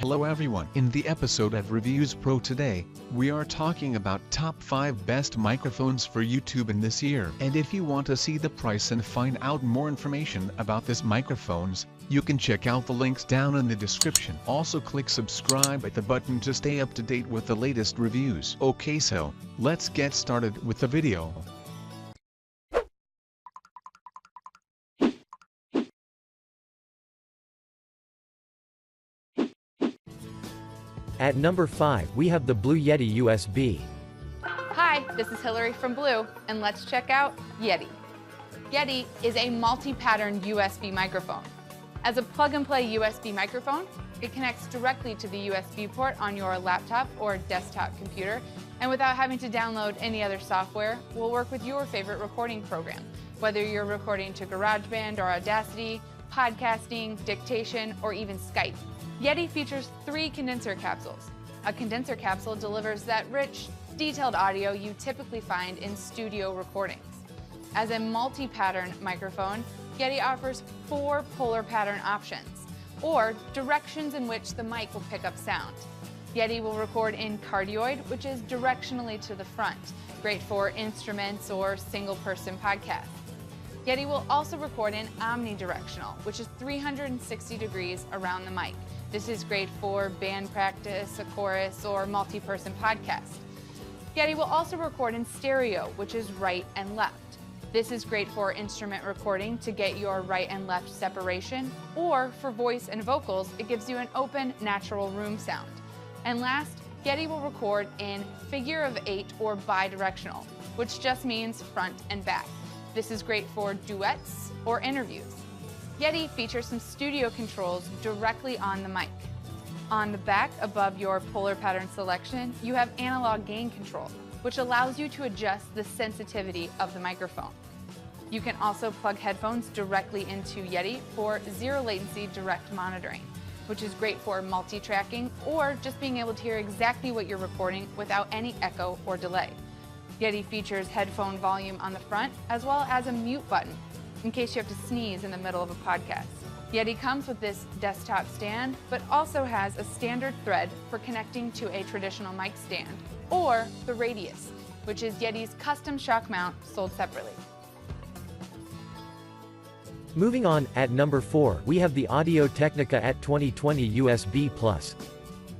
Hello everyone. In the episode of Reviews Pro today, we are talking about top 5 best microphones for YouTube in this year. And if you want to see the price and find out more information about these microphones, you can check out the links down in the description. Also click subscribe at the button to stay up to date with the latest reviews. Okay, so let's get started with the video. At number 5, we have the Blue Yeti USB. Hi, this is Hillary from Blue, and let's check out Yeti. Yeti is a multi-pattern USB microphone. As a plug-and-play USB microphone, it connects directly to the USB port on your laptop or desktop computer, and without having to download any other software, will work with your favorite recording program, whether you're recording to GarageBand or Audacity, podcasting, dictation, or even Skype. Yeti features 3 condenser capsules. A condenser capsule delivers that rich, detailed audio you typically find in studio recordings. As a multi-pattern microphone, Yeti offers 4 polar pattern options, or directions in which the mic will pick up sound. Yeti will record in cardioid, which is directionally to the front, great for instruments or single-person podcasts. Yeti will also record in omnidirectional, which is 360 degrees around the mic. This is great for band practice, a chorus, or multi-person podcast. Yeti will also record in stereo, which is right and left. This is great for instrument recording to get your right and left separation, or for voice and vocals, it gives you an open, natural room sound. And last, Yeti will record in figure of 8 or bidirectional, which just means front and back. This is great for duets or interviews. Yeti features some studio controls directly on the mic. On the back, above your polar pattern selection, you have analog gain control, which allows you to adjust the sensitivity of the microphone. You can also plug headphones directly into Yeti for zero latency direct monitoring, which is great for multi-tracking or just being able to hear exactly what you're recording without any echo or delay. Yeti features headphone volume on the front, as well as a mute button, in case you have to sneeze in the middle of a podcast. Yeti comes with this desktop stand, but also has a standard thread for connecting to a traditional mic stand, or the Radius, which is Yeti's custom shock mount sold separately. Moving on, at number 4, we have the Audio-Technica AT2020 USB+.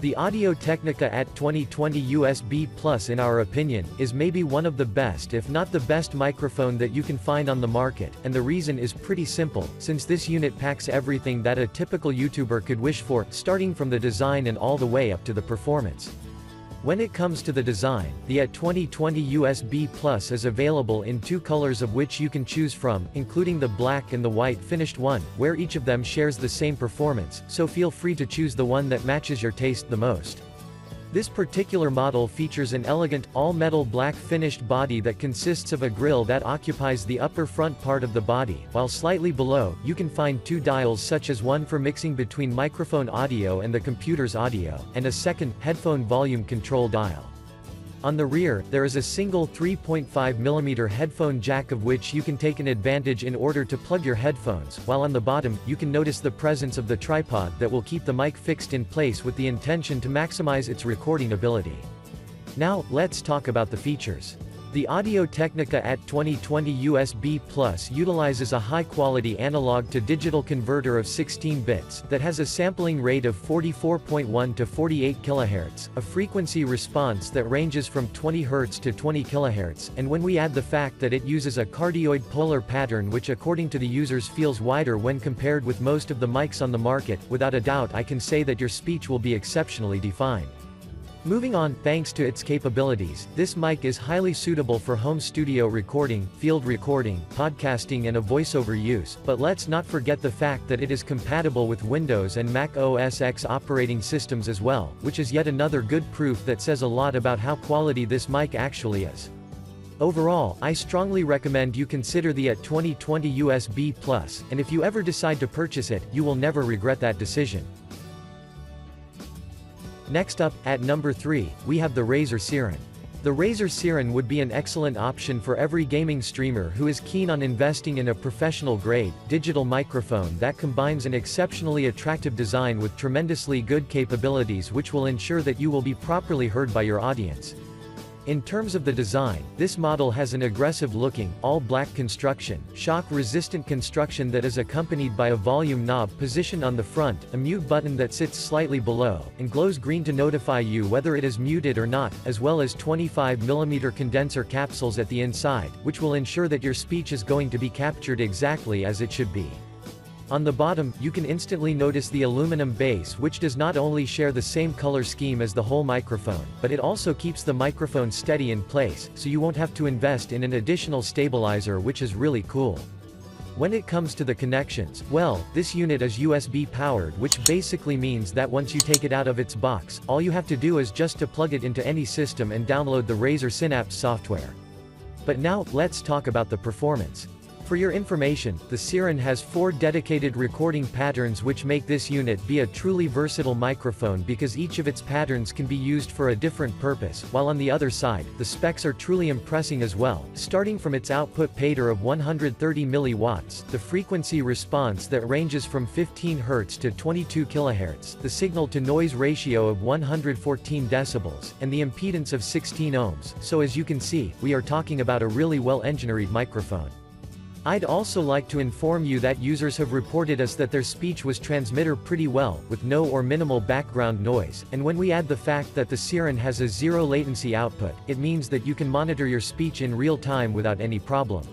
The Audio-Technica AT2020 USB+, in our opinion, is maybe one of the best if not the best microphone that you can find on the market, and the reason is pretty simple, since this unit packs everything that a typical YouTuber could wish for, starting from the design and all the way up to the performance. When it comes to the design, the AT2020 USB+ is available in 2 colors of which you can choose from, including the black and the white finished one, where each of them shares the same performance, so feel free to choose the one that matches your taste the most. This particular model features an elegant, all-metal black finished body that consists of a grille that occupies the upper front part of the body, while slightly below, you can find 2 dials such as one for mixing between microphone audio and the computer's audio, and a second, headphone volume control dial. On the rear, there is a single 3.5mm headphone jack of which you can take an advantage in order to plug your headphones, while on the bottom, you can notice the presence of the tripod that will keep the mic fixed in place with the intention to maximize its recording ability. Now, let's talk about the features. The Audio-Technica AT2020 USB+ utilizes a high-quality analog-to-digital converter of 16 bits, that has a sampling rate of 44.1 to 48 kHz, a frequency response that ranges from 20 Hz to 20 kHz, and when we add the fact that it uses a cardioid polar pattern which according to the users feels wider when compared with most of the mics on the market, without a doubt I can say that your speech will be exceptionally defined. Moving on, thanks to its capabilities, this mic is highly suitable for home studio recording, field recording, podcasting and a voiceover use, but let's not forget the fact that it is compatible with Windows and Mac OS X operating systems as well, which is yet another good proof that says a lot about how quality this mic actually is. Overall, I strongly recommend you consider the AT2020 USB+, and if you ever decide to purchase it, you will never regret that decision. Next up, at number 3, we have the Razer Seiren. The Razer Seiren would be an excellent option for every gaming streamer who is keen on investing in a professional-grade, digital microphone that combines an exceptionally attractive design with tremendously good capabilities which will ensure that you will be properly heard by your audience. In terms of the design, this model has an aggressive-looking, all-black construction, shock-resistant construction that is accompanied by a volume knob positioned on the front, a mute button that sits slightly below, and glows green to notify you whether it is muted or not, as well as 25mm condenser capsules at the inside, which will ensure that your speech is going to be captured exactly as it should be. On the bottom, you can instantly notice the aluminum base which does not only share the same color scheme as the whole microphone, but it also keeps the microphone steady in place, so you won't have to invest in an additional stabilizer, which is really cool. When it comes to the connections, well, this unit is USB powered, which basically means that once you take it out of its box, all you have to do is just to plug it into any system and download the Razer Synapse software. But now, let's talk about the performance. For your information, the Seiren has 4 dedicated recording patterns which make this unit be a truly versatile microphone because each of its patterns can be used for a different purpose, while on the other side, the specs are truly impressing as well, starting from its output pader of 130 mW, the frequency response that ranges from 15 Hz to 22 kHz, the signal-to-noise ratio of 114 decibels, and the impedance of 16 ohms, so as you can see, we are talking about a really well-engineered microphone. I'd also like to inform you that users have reported us that their speech was transmitter pretty well, with no or minimal background noise, and when we add the fact that the Seiren has a zero latency output, it means that you can monitor your speech in real time without any problem.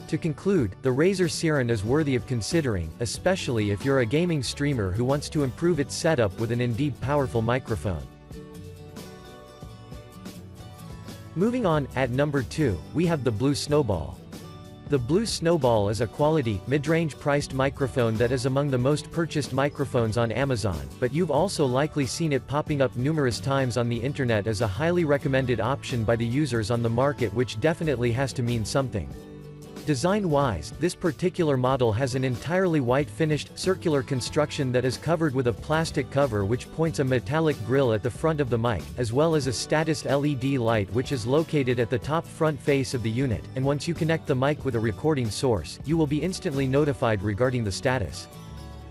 To conclude, the Razer Seiren is worthy of considering, especially if you're a gaming streamer who wants to improve its setup with an indeed powerful microphone. Moving on, at number 2, we have the Blue Snowball. The Blue Snowball is a quality, mid-range priced microphone that is among the most purchased microphones on Amazon, but you've also likely seen it popping up numerous times on the internet as a highly recommended option by the users on the market, which definitely has to mean something. Design-wise, this particular model has an entirely white finished, circular construction that is covered with a plastic cover which points a metallic grill at the front of the mic, as well as a status LED light which is located at the top front face of the unit, and once you connect the mic with a recording source, you will be instantly notified regarding the status.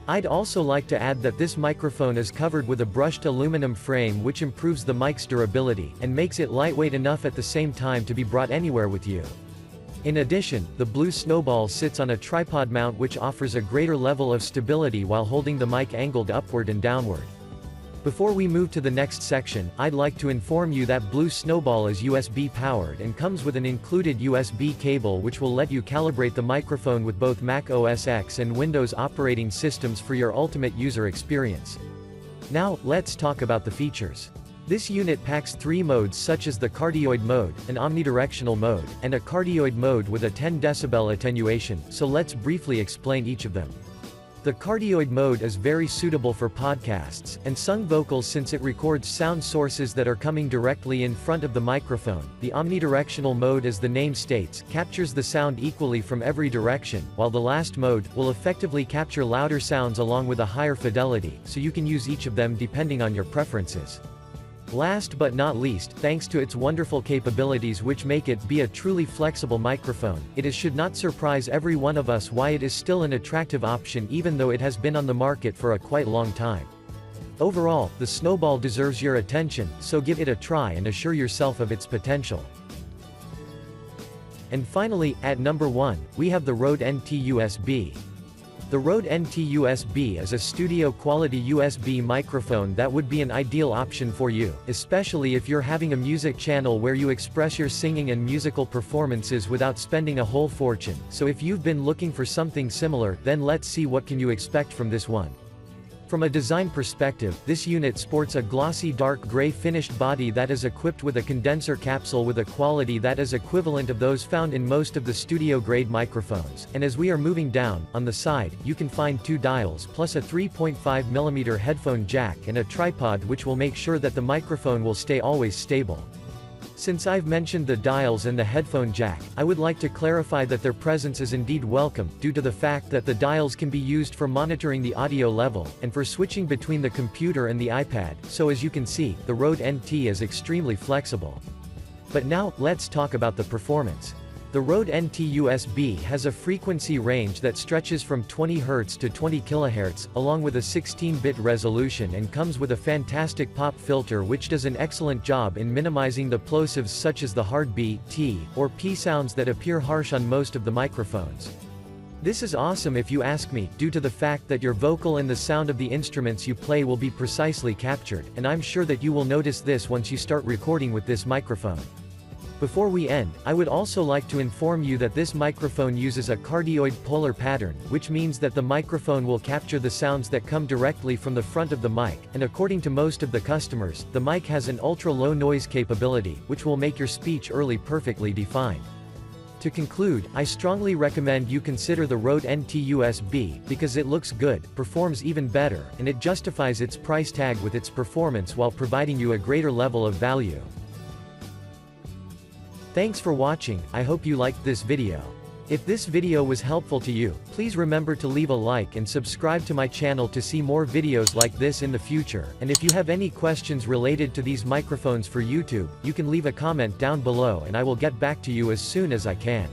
I'd also like to add that this microphone is covered with a brushed aluminum frame which improves the mic's durability, and makes it lightweight enough at the same time to be brought anywhere with you. In addition, the Blue Snowball sits on a tripod mount which offers a greater level of stability while holding the mic angled upward and downward. Before we move to the next section, I'd like to inform you that Blue Snowball is USB powered and comes with an included USB cable which will let you calibrate the microphone with both Mac OS X and Windows operating systems for your ultimate user experience. Now, let's talk about the features. This unit packs 3 modes such as the cardioid mode, an omnidirectional mode, and a cardioid mode with a 10 decibel attenuation, so let's briefly explain each of them. The cardioid mode is very suitable for podcasts, and sung vocals since it records sound sources that are coming directly in front of the microphone. The omnidirectional mode, as the name states, captures the sound equally from every direction, while the last mode will effectively capture louder sounds along with a higher fidelity, so you can use each of them depending on your preferences. Last but not least, thanks to its wonderful capabilities which make it be a truly flexible microphone, it should not surprise every one of us why it is still an attractive option even though it has been on the market for a quite long time. Overall, the Snowball deserves your attention, so give it a try and assure yourself of its potential. And finally, at number 1, we have the Rode NT USB. The Rode NT USB is a studio-quality USB microphone that would be an ideal option for you, especially if you're having a music channel where you express your singing and musical performances without spending a whole fortune. So if you've been looking for something similar, then let's see what can you expect from this one. From a design perspective, this unit sports a glossy dark gray finished body that is equipped with a condenser capsule with a quality that is equivalent of those found in most of the studio-grade microphones, and as we are moving down, on the side, you can find 2 dials plus a 3.5mm headphone jack and a tripod which will make sure that the microphone will stay always stable. Since I've mentioned the dials and the headphone jack, I would like to clarify that their presence is indeed welcome, due to the fact that the dials can be used for monitoring the audio level, and for switching between the computer and the iPad, so as you can see, the Rode NT is extremely flexible. But now, let's talk about the performance. The Rode NT-USB has a frequency range that stretches from 20 Hz to 20 kHz, along with a 16-bit resolution, and comes with a fantastic pop filter which does an excellent job in minimizing the plosives such as the hard B, T, or P sounds that appear harsh on most of the microphones. This is awesome if you ask me, due to the fact that your vocal and the sound of the instruments you play will be precisely captured, and I'm sure that you will notice this once you start recording with this microphone. Before we end, I would also like to inform you that this microphone uses a cardioid polar pattern, which means that the microphone will capture the sounds that come directly from the front of the mic, and according to most of the customers, the mic has an ultra-low noise capability, which will make your speech early perfectly defined. To conclude, I strongly recommend you consider the Rode NT-USB, because it looks good, performs even better, and it justifies its price tag with its performance while providing you a greater level of value. Thanks for watching, I hope you liked this video. If this video was helpful to you, please remember to leave a like and subscribe to my channel to see more videos like this in the future, and if you have any questions related to these microphones for YouTube, you can leave a comment down below and I will get back to you as soon as I can.